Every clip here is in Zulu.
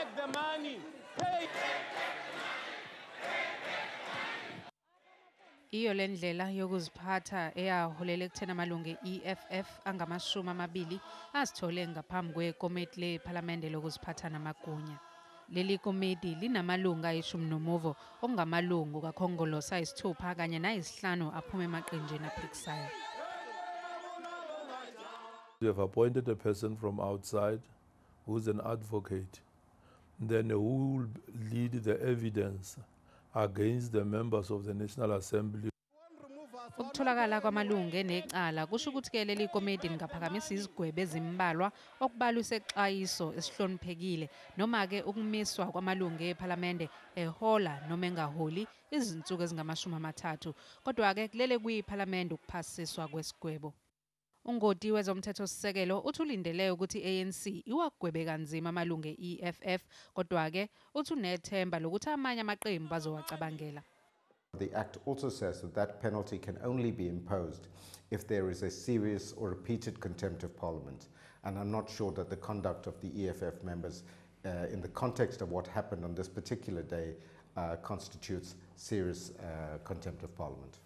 back the money. Pay. Iyo lendlela yokuziphatha eyaholela ekuthena amalungu e-EFF angamashumi amabili asithole ngaphambi kwekomiti lePhalamende lokuziphatha namagunya. Leli komiti linamalungu ayishumi okungamalungu kakhongolose ayisithupha kanye nayisihlanu aphuma emaqenjini aphikisayo. We have appointed a person from outside who's an advocate, then who will lead the evidence against the members of the National Assembly. Ukutholakala kwamalungu enecala kusho ukuthi ke leli komiti lingaphakamisa izigwebo ezimbalwa okubalwa isexwayiso esihloniphekile noma ke ukumiswa kwamalungu ePhalamende ehola noma engaholi izinsuku ezingama-30 kodwa ke kulele kwiPhalamende ukuphasiswa kwesigwebo. Ungoti wezomthethosisekelo uthulindele ukuthi ANC iwagwebe kanzima amalungu e-EFF kodwa ke uthunethemba lokuthi amanye amaqembu azowacabangela. The Act also says that that penalty can only be imposed if there is a serious or repeated contempt of Parliament. And I'm not sure that the conduct of the EFF members in the context of what happened on this particular day constitutes serious contempt of Parliament.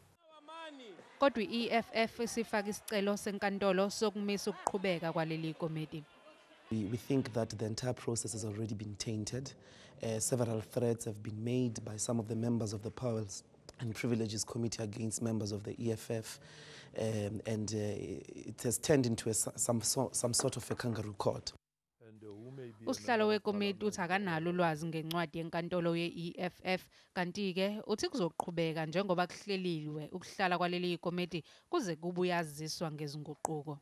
Kodwa i-EFF isifaka isicelo senkantolo sokumisa ukuqhubeka kwaleli komiti. We think that the entire process has already been tainted. Several threats have been made by some of the members of the Powers and Privileges Committee against members of the EFF, and it has turned into some sort of a kangaroo court. Usihlalo wekomiti uthi akanalo ulwazi ngencwadi yenkantolo ye-EFF kanti ke uthi kuzoqhubeka njengoba kuhlelilwe ukuhlala kwaleli komiti kuze kube uyaziswa ngezinguquko.